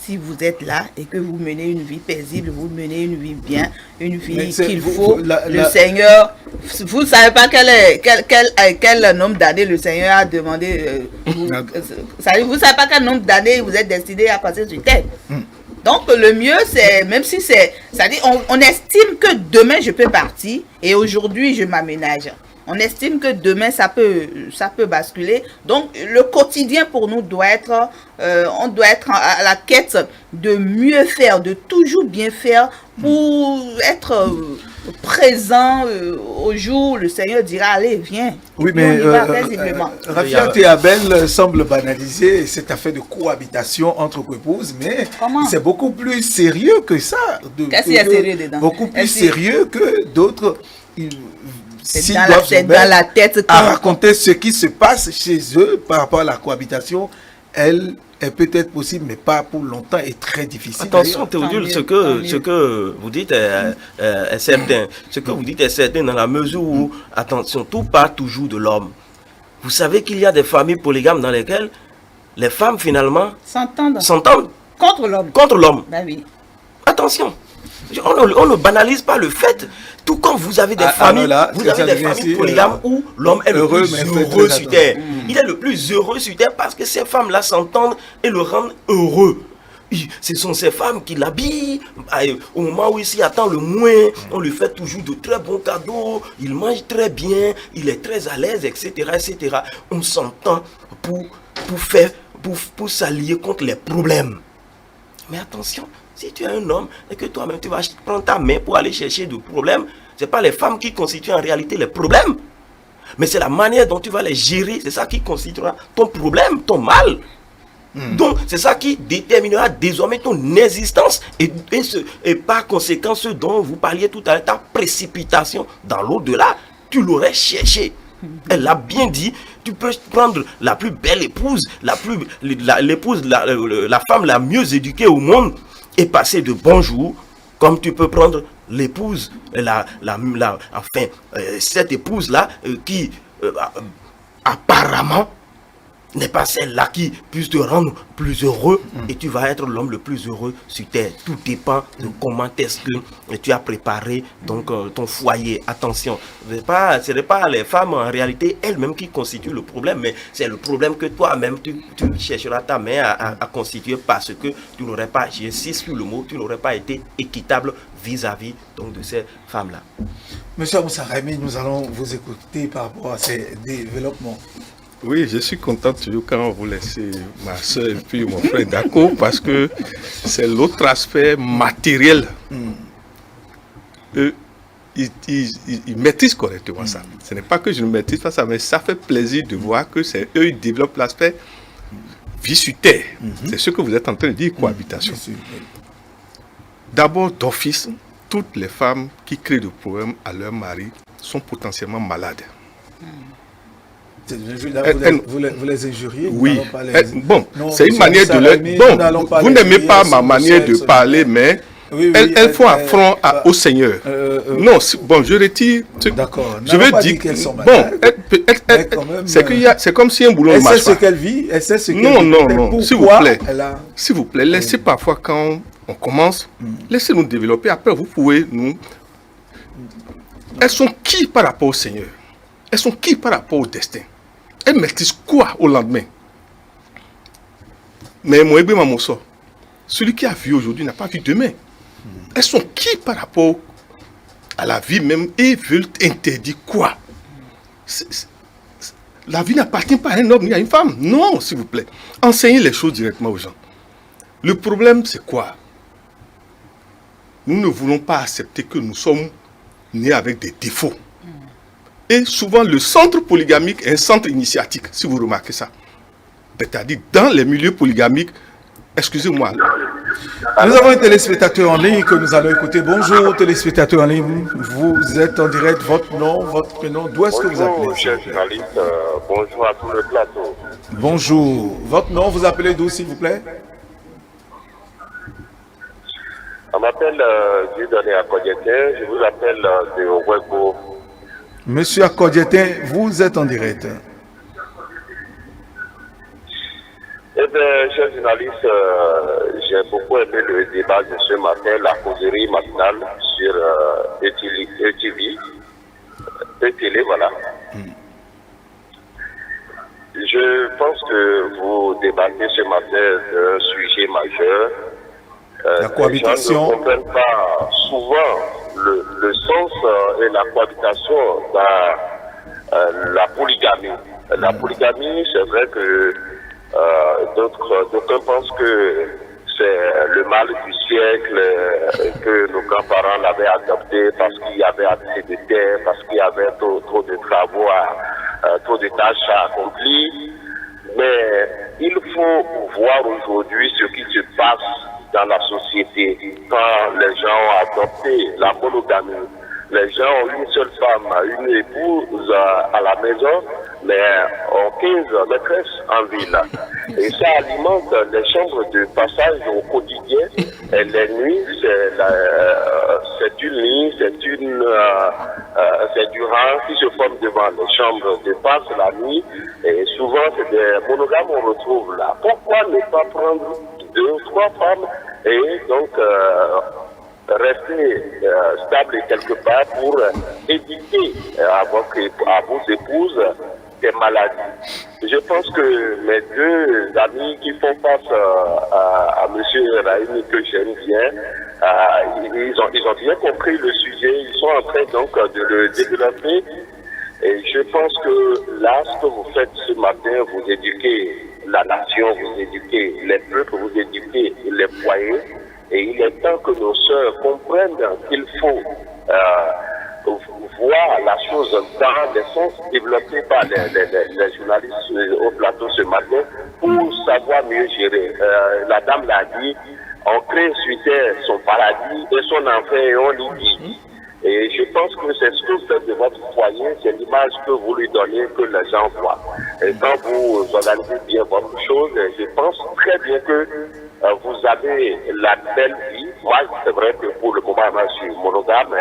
Si vous êtes là et que vous menez une vie paisible, vous menez une vie bien, une vie qu'il faut, le Seigneur, vous ne savez pas quel nombre d'années le Seigneur a demandé, vous ne savez pas quel nombre d'années vous êtes destiné à passer sur terre. Donc le mieux, c'est, même si c'est-à-dire on estime que demain je peux partir et aujourd'hui je m'aménage. On estime que demain ça peut basculer. Donc le quotidien pour nous doit être, on doit être à la quête de mieux faire, de toujours bien faire pour être présent au jour où le Seigneur dira allez viens. Oui, mais Rafiat et Abel semblent banaliser cette affaire de cohabitation entre épouses, mais c'est beaucoup plus sérieux que ça. Qu'est-ce qu'il y a sérieux dedans? Beaucoup plus sérieux que d'autres. C'est dans la tête à raconter ce qui se passe chez eux par rapport à la cohabitation. Elle est peut-être possible, mais pas pour longtemps et très difficile. Attention, Théodule, ce que vous dites est certain. Ce que vous dites est certain dans la mesure où, attention, tout part toujours de l'homme. Vous savez qu'il y a des familles polygames dans lesquelles les femmes, finalement, s'entendent. Contre l'homme. Contre l'homme. Ben oui. Attention, on ne banalise pas le fait, tout comme vous avez des familles, polygames où l'homme est le plus heureux sur terre. Il est le plus heureux sur terre parce que ces femmes-là s'entendent et le rendent heureux. Ce sont ces femmes qui l'habillent, au moment où il s'y attend le moins, on lui fait toujours de très bons cadeaux, il mange très bien, il est très à l'aise, etc., etc. On s'entend pour s'allier contre les problèmes. Mais attention, si tu es un homme et que toi-même tu vas prendre ta main pour aller chercher des problèmes, ce n'est pas les femmes qui constituent en réalité les problèmes. Mais c'est la manière dont tu vas les gérer, c'est ça qui constituera ton problème, ton mal. Donc c'est ça qui déterminera désormais ton existence et par conséquent ce dont vous parliez tout à l'heure, ta précipitation dans l'au-delà, tu l'aurais cherché. Elle l'a bien dit, tu peux prendre la plus belle épouse, la femme la mieux éduquée au monde et passer de bons jours, comme tu peux prendre l'épouse, cette épouse-là qui apparemment n'est pas celle-là qui puisse te rendre plus heureux et tu vas être l'homme le plus heureux sur terre. Tout dépend de comment est-ce que tu as préparé donc, ton foyer. Attention, ce n'est pas les femmes en réalité elles-mêmes qui constituent le problème, mais c'est le problème que toi-même tu chercheras ta main à constituer parce que tu n'aurais pas, j'insiste sur le mot, tu n'aurais pas été équitable vis-à-vis donc, de ces femmes-là. Monsieur Moussa Raimi, nous allons vous écouter par rapport à ces développements. Oui, je suis content toujours quand vous laissez ma soeur et puis mon frère d'accord parce que c'est l'autre aspect matériel. Eux, ils maîtrisent correctement ça. Ce n'est pas que je ne maîtrise pas ça, mais ça fait plaisir de voir que c'est eux, ils développent l'aspect vie sur terre. C'est ce que vous êtes en train de dire, cohabitation. D'abord, d'office, toutes les femmes qui créent des problèmes à leur mari sont potentiellement malades. Vous les injuriez? Oui. Bon, c'est une manière de leur... Bon, vous n'aimez pas ma manière de parler, mais elles font affront au Seigneur. Non, bon, je retire... D'accord. Je veux dire qu'elles sont malades. Bon, c'est comme si un boulot ne marche pas. Elle sait ce qu'elle vit, elle sait ce qu'elle vit. Non, s'il vous plaît, laissez parfois quand on commence, laissez-nous développer. Après, vous pouvez nous... Elles sont qui par rapport au Seigneur? Elles sont qui par rapport au destin? Elles maîtrisent quoi au lendemain? Mais Moïbe Mamoso, celui qui a vu aujourd'hui n'a pas vu demain. Elles sont qui par rapport à la vie même et veulent interdire quoi? La vie n'appartient pas à un homme ni à une femme. Non, s'il vous plaît. Enseignez les choses directement aux gens. Le problème, c'est quoi? Nous ne voulons pas accepter que nous sommes nés avec des défauts. Et souvent, le centre polygamique est un centre initiatique, si vous remarquez ça. C'est-à-dire, dans les milieux polygamiques, excusez-moi. Nous avons un téléspectateur en ligne que nous allons écouter. Bonjour, téléspectateur en ligne. Vous êtes en direct. Votre nom, votre prénom, d'où est-ce que vous appelez? Bonjour, cher journaliste. Bonjour à tout le plateau. Bonjour. Votre nom, vous appelez d'où, s'il vous plaît? Je m'appelle Dieudonné Akodietin. Je vous appelle de Ouégo. Monsieur Akodietin, vous êtes en direct. Eh bien, cher journaliste, j'ai beaucoup aimé le débat de ce matin, la causerie matinale sur ETV, voilà. Je pense que vous débattez ce matin d'un sujet majeur. La cohabitation. Les gens ne comprennent pas souvent le sens et la cohabitation dans la polygamie. La polygamie, c'est vrai que d'aucuns pensent que c'est le mal du siècle, que nos grands-parents l'avaient adopté parce qu'il y avait assez de terre, parce qu'il y avait trop de travaux, trop de tâches à accomplir. Mais il faut voir aujourd'hui ce qui se passe dans la société quand les gens ont adopté la monogamie. Les gens ont une seule femme, une épouse à la maison, mais ont 15 maîtresses en ville. Et ça alimente les chambres de passage au quotidien. Et les nuits, c'est une nuit, c'est du rang qui se forme devant les chambres de passe la nuit. Et souvent, c'est des monogames qu'on retrouve là. Pourquoi ne pas prendre 2 ou 3 femmes et donc rester stable quelque part pour éviter à vos épouses des maladies. Je pense que mes 2 amis qui font face à M. Rahimi, que j'aime bien, ils ont bien compris le sujet, ils sont en train donc de le développer. Et je pense que là, ce que vous faites ce matin, vous éduquez la nation, vous éduquez les peuples, vous éduquez les foyers. Et il est temps que nos sœurs comprennent qu'il faut voir la chose dans les sens développés par les journalistes au plateau ce matin pour savoir mieux gérer. La dame l'a dit, on crée suite son paradis et son enfer et on y vit. Et je pense que c'est ce que vous faites de votre foyer, c'est l'image que vous lui donnez, que les gens voient. Et quand vous organisez bien votre chose, je pense très bien que vous avez la belle vie. Moi, c'est vrai que pour le moment, je suis monogame,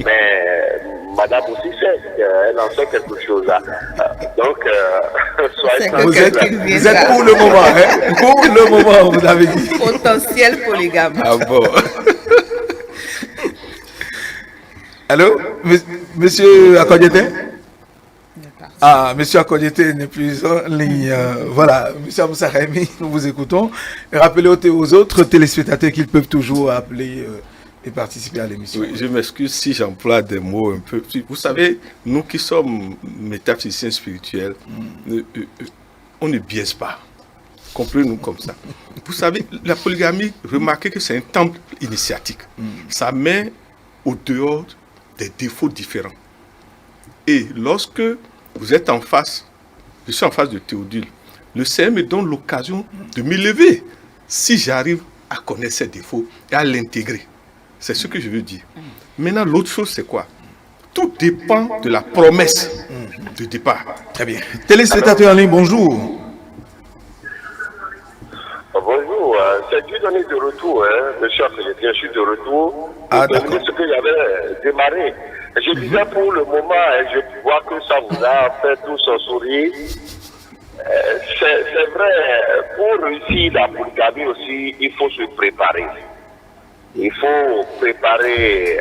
mais madame aussi sait, elle en sait quelque chose. Donc, soyez vous êtes pour le moment, hein? Pour le moment, vous avez dit. Potentiel polygame. Ah bon? Allô, monsieur Akodjete? Ah, monsieur Akodjete n'est plus en ligne. Voilà, monsieur Amoussa Rahimi, nous vous écoutons. Rappelez aux autres téléspectateurs qu'ils peuvent toujours appeler et participer à l'émission. Oui, je m'excuse si j'emploie des mots un peu. Vous savez, nous qui sommes métaphysiciens spirituels, on ne biaise pas. Comprenez-nous comme ça. Vous savez, la polygamie, remarquez que c'est un temple initiatique. Ça met au dehors des défauts différents. Et lorsque vous êtes en face, je suis en face de Théodule, le Seigneur me donne l'occasion de m'élever si j'arrive à connaître ses défauts et à l'intégrer. C'est ce que je veux dire. Maintenant, l'autre chose, c'est quoi? Tout dépend de la promesse de départ. Très bien. Téléspectateur en ligne, bonjour. Bonjour, c'est Dieu donné de retour, monsieur Akodjete, je suis de retour. Ah, d'accord. Ce que j'avais démarré. Je disais pour le moment, je vois que ça vous a fait tous un sourire. C'est vrai, pour réussir la polygamie aussi, il faut se préparer. Il faut préparer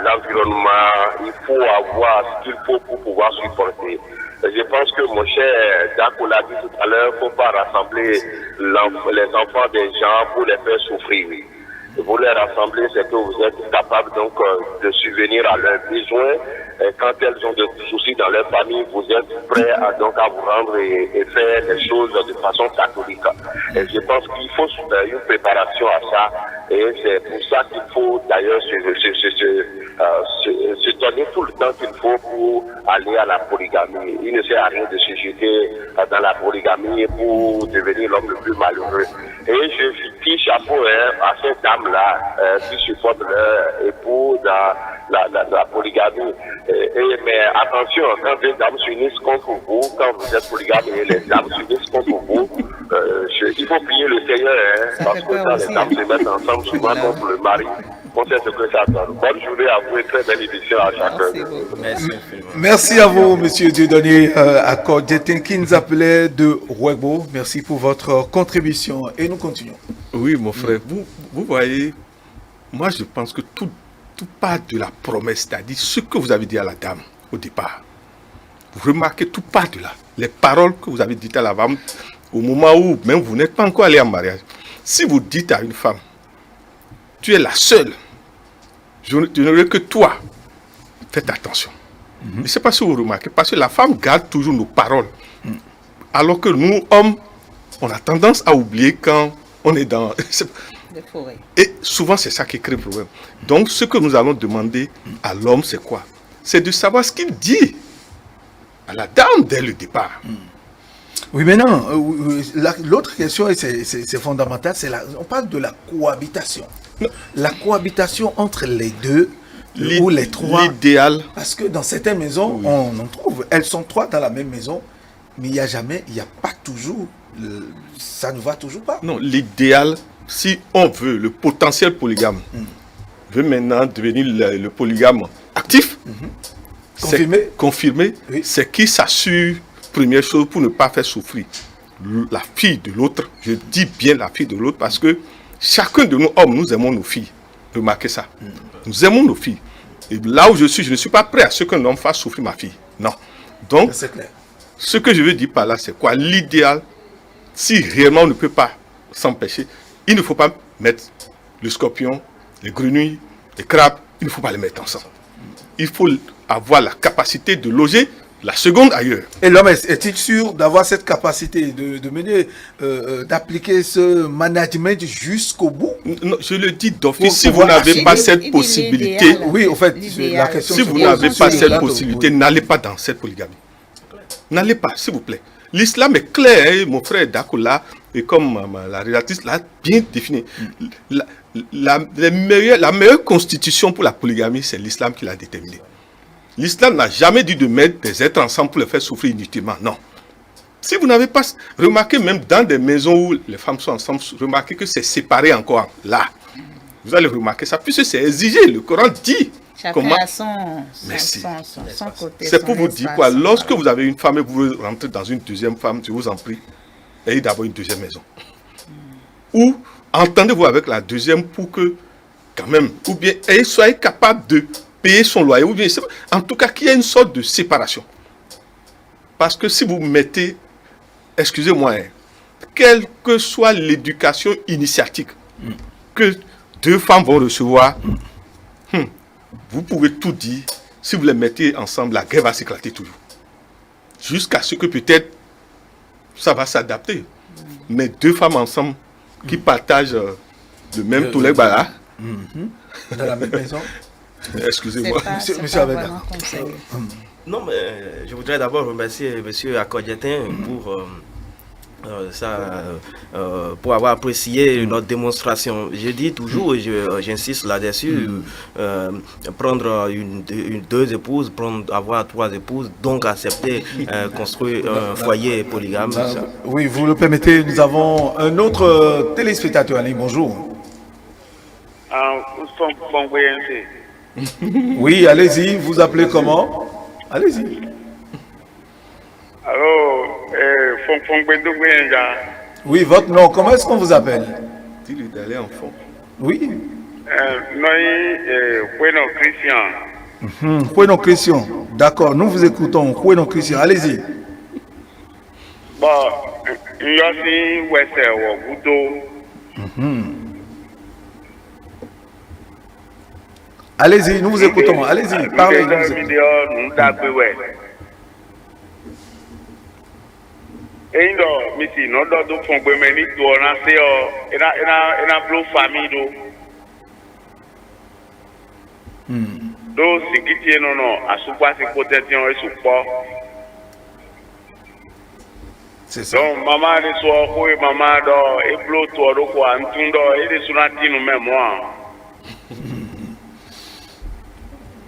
l'environnement, il faut avoir ce qu'il faut pour pouvoir supporter. Je pense que mon cher Dako l'a dit tout à l'heure, il ne faut pas rassembler les enfants des gens pour les faire souffrir. Vous les rassembler, c'est que vous êtes capable donc de subvenir à leurs besoins. Et quand elles ont des soucis dans leur famille, vous êtes prêts à vous rendre et faire les choses de façon catholique. Et je pense qu'il faut une préparation à ça. Et c'est pour ça qu'il faut d'ailleurs se donner tout le temps qu'il faut pour aller à la polygamie. Il ne sert à rien de se jeter dans la polygamie pour devenir l'homme le plus malheureux. Et je tire chapeau à cette dame-là qui supporte leur époux dans la polygamie. Mais attention, quand les dames s'unissent contre vous, quand vous êtes polygame et les dames s'unissent contre vous, il faut prier le Seigneur, parce que quand les dames se mettent ensemble, souvent contre le mari, on sait ce que ça donne. Bonne journée à vous et très belle émission à chacun. Merci à vous, monsieur Dieudonné Akodjete, qui nous appelait de Rouegbo. Merci pour votre contribution et nous continuons. Oui, mon frère, vous voyez, moi je pense que tout part de la promesse, c'est-à-dire ce que vous avez dit à la dame au départ. Vous remarquez, tout part de là. Les paroles que vous avez dites à la femme au moment où même vous n'êtes pas encore allé en mariage. Si vous dites à une femme, tu es la seule, je ne veux que toi, faites attention. Je ne sais pas si vous remarquez, parce que la femme garde toujours nos paroles. Alors que nous, hommes, on a tendance à oublier quand on est dans... Et souvent, c'est ça qui crée le problème. Donc, ce que nous allons demander à l'homme, c'est quoi? C'est de savoir ce qu'il dit à la dame dès le départ. Oui, mais non. L'autre question, et c'est fondamental, on parle de la cohabitation. Non. La cohabitation entre les deux ou les trois. L'idéal. Parce que dans certaines maisons, on en trouve. Elles sont trois dans la même maison, mais il n'y a pas toujours... ça ne va toujours pas. Non, l'idéal... Si on veut, le potentiel polygame veut maintenant devenir le polygame actif, confirmé, oui. C'est qui s'assure, première chose, pour ne pas faire souffrir la fille de l'autre. Je dis bien la fille de l'autre parce que chacun de nous, hommes, nous aimons nos filles. Remarquez ça. Nous aimons nos filles. Et là où je ne suis pas prêt à ce qu'un homme fasse souffrir ma fille. Non. Donc, C'est clair. ce que je veux dire par là, c'est quoi? L'idéal, si réellement on ne peut pas s'empêcher, il ne faut pas mettre le scorpion, les grenouilles, les crabes, il ne faut pas les mettre ensemble. Il faut avoir la capacité de loger la seconde ailleurs. Et l'homme est-il sûr d'avoir cette capacité de mener, d'appliquer ce management jusqu'au bout? Non, je le dis d'office, Pour si vous pouvoir n'avez pas cette possibilité, Oui, au fait, L'idéal. la question si se vous pose n'avez sur pas le cette plateau, possibilité, oui. n'allez pas dans cette polygamie. N'allez pas, s'il vous plaît. L'islam est clair, hein, mon frère Dakola, et comme la rédactrice l'a bien défini. La meilleure constitution pour la polygamie, c'est l'islam qui l'a déterminée. L'islam n'a jamais dit de mettre des êtres ensemble pour les faire souffrir inutilement. Non. Si vous n'avez pas remarqué, même dans des maisons où les femmes sont ensemble, remarquez que c'est séparé encore là. Vous allez remarquer ça, puisque c'est exigé. Le Coran dit Chacun comment. a son côté. C'est son pour vous dire espace. quoi. Lorsque vous avez une femme et que vous rentrez dans une deuxième femme, je vous en prie, ayez d'abord une deuxième maison. Ou entendez-vous avec la deuxième pour que, quand même, ou bien soyez capable de payer son loyer, ou bien, en tout cas, qu'il y ait une sorte de séparation. Parce que si vous mettez, excusez-moi, hein, quelle que soit l'éducation initiatique que deux femmes vont recevoir, vous pouvez tout dire. Si vous les mettez ensemble, la guerre va s'éclater toujours. Jusqu'à ce que peut-être ça va s'adapter. Mais deux femmes ensemble qui partagent le même toilet, bah Dans la même maison. excusez-moi. Monsieur Abeda. Non, mais je voudrais d'abord remercier M. Akodjetin pour avoir apprécié notre démonstration. Je dis toujours, et j'insiste là-dessus, prendre deux épouses, avoir 3 épouses, donc accepter construire un foyer polygame. Oui, vous le permettez, nous avons un autre téléspectateur en ligne. Bonjour. Oui, allez-y, vous appelez comment? Allez-y. Oui, votre nom, comment est-ce qu'on vous appelle? Dis-lui d'aller en fond. Oui. Christian. Jueno Christian. D'accord, nous vous écoutons. Jueno Christian, allez-y. Bon, Yosi Wesse Wogudo. Allez-y, nous vous écoutons. Allez-y, parlez. Nous vous écoutons. Eindo misi no do fongbe me ni do na se o ina blo family do do sikiti no asupa se protection e supo C'est ça. donc maman de so ko maman do e blo to do ko antundo e de sunati no memo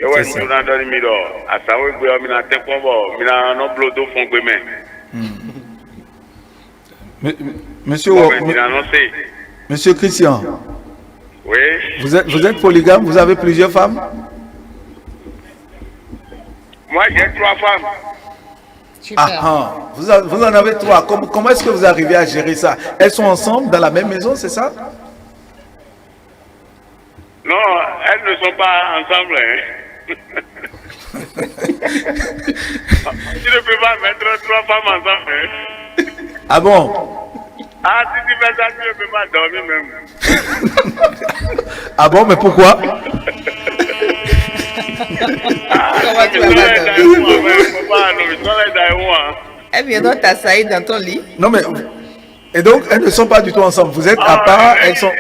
e we C'est ça. ni na do mi do asawe gbe o mi na te ko bo mi na no blo do fongbe me Monsieur, Monsieur Christian, oui. vous êtes polygame, vous avez plusieurs femmes? Moi, j'ai 3 femmes. Ah, vous en avez 3. Comment est-ce que vous arrivez à gérer ça? Elles sont ensemble dans la même maison, c'est ça? Non, elles ne sont pas ensemble. Hein. Tu ne peux pas mettre 3 femmes ensemble. Hein. Ah bon? Ah, si tu fais ça, tu ne peux pas dormir même. Ah bon, mais pourquoi? Comment tu vas dormir? Eh bien, donc, tu as sailli dans ton lit. Non, mais... Et donc, elles ne sont pas du tout ensemble. Vous êtes à part, elles sont...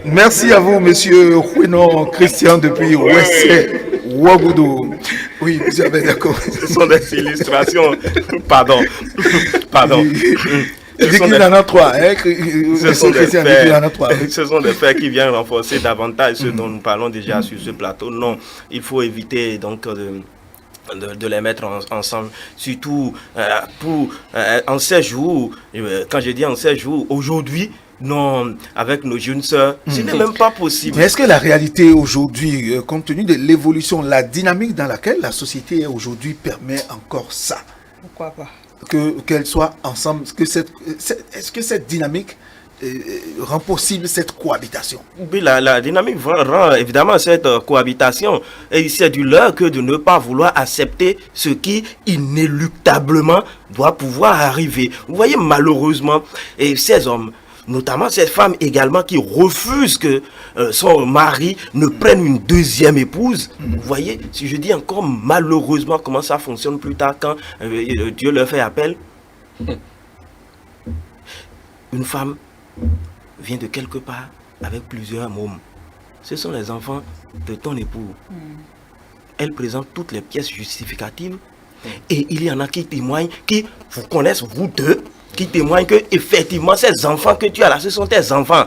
Merci à vous, monsieur Jueno Christian, depuis Wesse Wogudo. Oui, vous avez d'accord. Ce sont des illustrations. Pardon. Il dit qu'il en a 3. Hein? Ce sont des Christian dit qu'il en a 3. faits, ce sont des faits qui viennent renforcer davantage ce dont nous parlons déjà sur ce plateau. Non, il faut éviter donc de de les mettre ensemble, surtout en ces jours, quand je dis en ces jours, aujourd'hui, non, avec nos jeunes sœurs, ce n'est même pas possible. Mais est-ce que la réalité aujourd'hui, compte tenu de l'évolution, la dynamique dans laquelle la société est aujourd'hui permet encore ça? Pourquoi pas? Qu'elles soient ensemble, est-ce que cette dynamique rend possible cette cohabitation? Oui, la dynamique rend évidemment cette cohabitation. Et c'est du leur que de ne pas vouloir accepter ce qui inéluctablement doit pouvoir arriver. Vous voyez, malheureusement, et ces hommes, notamment ces femmes également, qui refusent que son mari ne prenne une deuxième épouse. Vous voyez, si je dis encore malheureusement comment ça fonctionne plus tard quand Dieu leur fait appel. Une femme vient de quelque part avec plusieurs mômes. Ce sont les enfants de ton époux. Elle présente toutes les pièces justificatives et il y en a qui témoignent, qui vous connaissent vous deux, qui témoignent que effectivement ces enfants que tu as là, ce sont tes enfants.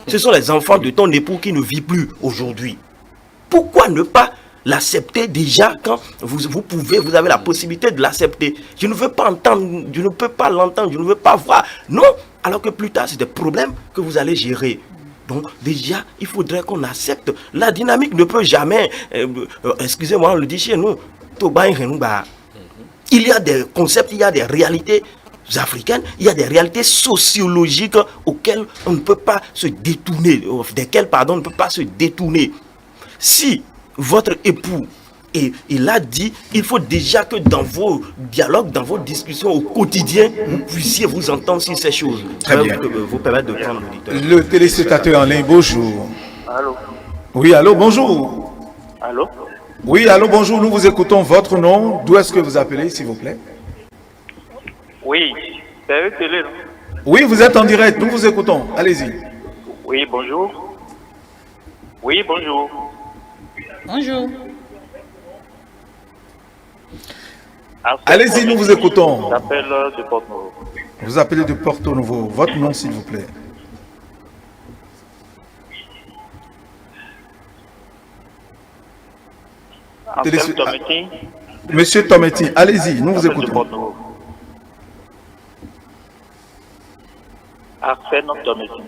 Ce sont les enfants de ton époux qui ne vit plus aujourd'hui. Pourquoi ne pas l'accepter déjà quand vous avez la possibilité de l'accepter? Je ne veux pas entendre, je ne peux pas l'entendre, je ne veux pas voir. Non, alors que plus tard, c'est des problèmes que vous allez gérer. Donc déjà, il faudrait qu'on accepte. La dynamique ne peut jamais, excusez-moi, on le dit chez nous, il y a des concepts, il y a des réalités africaines, il y a des réalités sociologiques auxquelles on ne peut pas se détourner, desquelles, pardon, on ne peut pas se détourner. Si votre époux, et il a dit, il faut déjà que dans vos dialogues, dans vos discussions au quotidien, vous puissiez vous entendre sur ces choses. Très bien. Vous permettre de prendre l'auditeur. Le téléspectateur en ligne, bonjour. Allô? Oui, allô, bonjour. Allô? Oui, allô, bonjour, nous vous écoutons. Votre nom, d'où est-ce que vous appelez, s'il vous plaît? Oui, c'est avec télé, non? Oui, vous êtes en direct, nous vous écoutons. Allez-y. Oui, bonjour. Oui, bonjour. Bonjour. Allez-y, nous vous écoutons. J'appelle de Porto-Novo. Vous appelez de Porto-Novo. Votre nom, s'il vous plaît. Arsène Tometi. Monsieur Tometi, allez-y, nous vous J'appelle de écoutons. Porto-Novo. Arsène Tometi.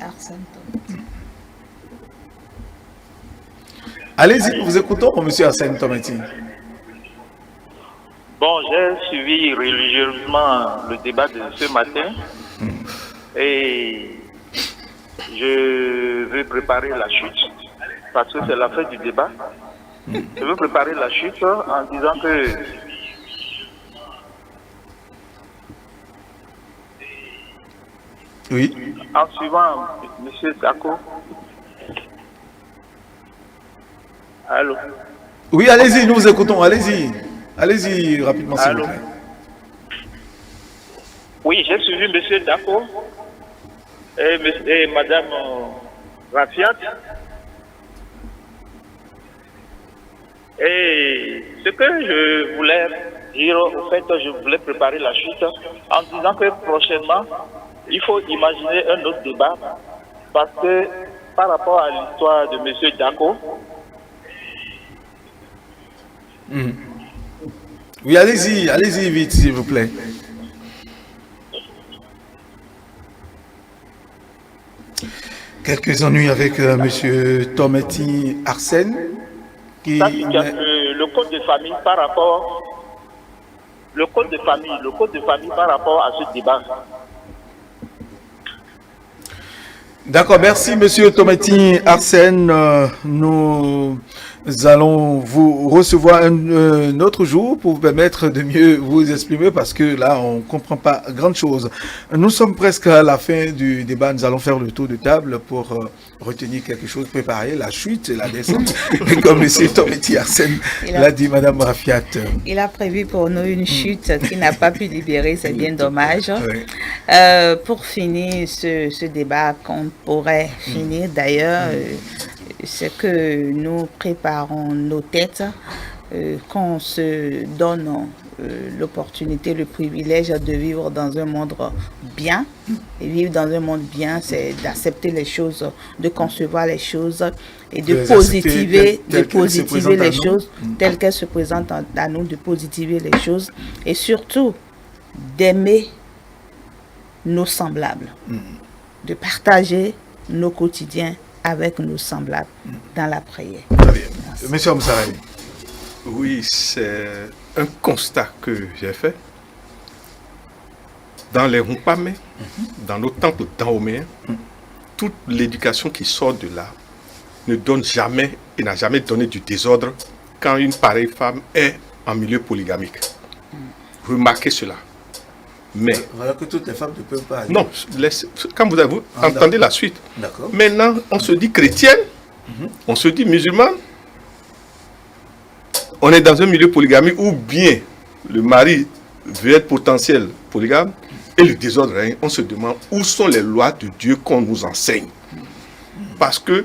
Arsène. Allez-y, nous vous écoutons, monsieur Arsène Tometi. Bon, j'ai suivi religieusement le débat de ce matin et je veux préparer la chute parce que c'est la fin du débat. Je veux préparer la chute en disant que Oui. en suivant M. Dako. Allô? Oui, allez-y, nous vous écoutons. Allez-y. Allez-y rapidement, s'il vous Allô? plaît. Oui, j'ai suivi M. Dako et Mme Rafiat. Et ce que je voulais dire, au fait, je voulais préparer la chute en disant que prochainement, il faut imaginer un autre débat parce que par rapport à l'histoire de M. Dako, Oui, allez-y vite, s'il vous plaît. Quelques ennuis avec monsieur Tometi Arsène. ça, le code de famille par rapport par rapport à ce débat. D'accord, merci monsieur Tometi Arsène. Nous allons vous recevoir un autre jour pour vous permettre de mieux vous exprimer parce que là, on ne comprend pas grand chose. Nous sommes presque à la fin du débat. Nous allons faire le tour de table pour retenir quelque chose, préparer la chute et la descente. Et comme monsieur Tometi Arsène l'a dit, madame Rafiat. Il a prévu pour nous une chute qu'il n'a pas pu libérer, c'est bien dommage. Oui. Pour finir ce débat qu'on pourrait finir d'ailleurs, c'est que nous préparons nos têtes qu'on se donne l'opportunité, le privilège de vivre dans un monde bien. Et vivre dans un monde bien, c'est d'accepter les choses, de concevoir les choses et de positiver, les choses telles qu'elles se présentent à nous, de positiver les choses et surtout d'aimer nos semblables, de partager nos quotidiens avec nos semblables dans la prière. Très bien. Monsieur Amsaray. Oui, c'est un constat que j'ai fait. Dans les Rumpame, dans nos temples dahoméens, toute l'éducation qui sort de là ne donne jamais et n'a jamais donné du désordre quand une pareille femme est en milieu polygamique. Remarquez cela. Mais voilà que toutes les femmes ne peuvent pas aller. Non, quand vous entendez la suite, maintenant on se dit chrétienne, on se dit musulmane, on est dans un milieu polygamique où bien le mari veut être potentiel polygame et le désordre règne. On se demande où sont les lois de Dieu qu'on nous enseigne. Parce que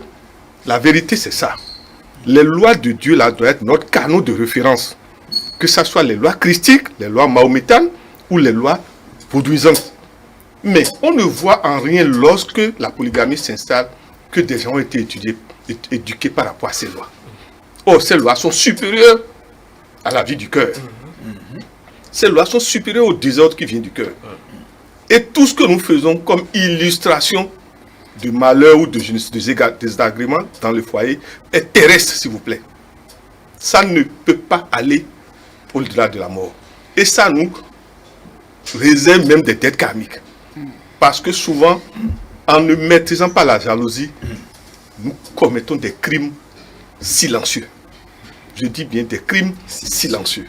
la vérité c'est ça. Les lois de Dieu là doivent être notre canot de référence. Que ce soit les lois christiques, les lois mahométanes ou les lois vaudouisantes. Mais on ne voit en rien lorsque la polygamie s'installe que des gens ont été éduqués par rapport à ces lois. Or, ces lois sont supérieures à la vie du cœur. Ces lois sont supérieures au désordre qui vient du cœur. Et tout ce que nous faisons comme illustration de malheur ou de désagrément dans le foyer est terrestre, s'il vous plaît. Ça ne peut pas aller au-delà de la mort. Et ça nous réserve même des dettes karmiques. Parce que souvent, en ne maîtrisant pas la jalousie, nous commettons des crimes silencieux. Je dis bien des crimes silencieux.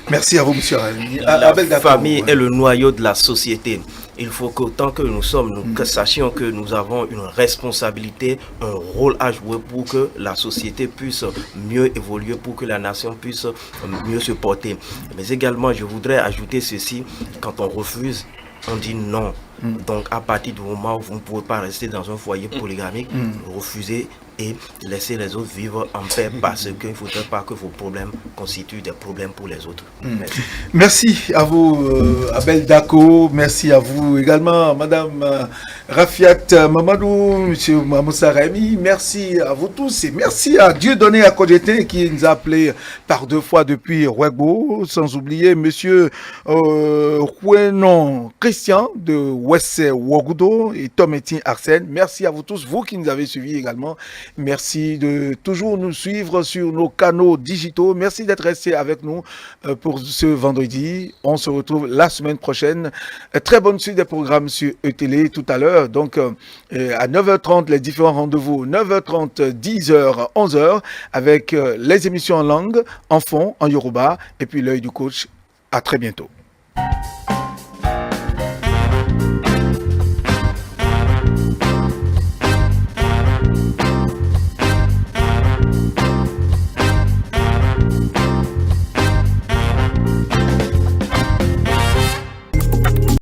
Merci à vous, monsieur. La famille est le noyau de la société. Il faut qu'autant que nous sommes, nous sachions que nous avons une responsabilité, un rôle à jouer pour que la société puisse mieux évoluer, pour que la nation puisse mieux se porter. Mais également, je voudrais ajouter ceci, quand on refuse, on dit non. Donc à partir du moment où vous ne pouvez pas rester dans un foyer polygamique, refusez et laissez les autres vivre en paix parce qu'il ne faudrait pas que vos problèmes constituent des problèmes pour les autres. Merci. Merci à vous, Abel Dako. Merci à vous également, Madame Rafiat Mamadou, Monsieur Mamoussa Rémi. Merci à vous tous et merci à Dieudonné Akodjete qui nous a appelé par 2 fois depuis Ouegbo, sans oublier Monsieur Kouenon Christian de Wesse Wogudo et Tom Etienne Arsène. Merci à vous tous, vous qui nous avez suivis également. Merci de toujours nous suivre sur nos canaux digitaux. Merci d'être resté avec nous pour ce vendredi. On se retrouve la semaine prochaine. Très bonne suite des programmes sur ETélé tout à l'heure. Donc à 9h30, les différents rendez-vous. 9h30, 10h, 11h avec les émissions en langue, en fond, en Yoruba et puis l'œil du coach. À très bientôt.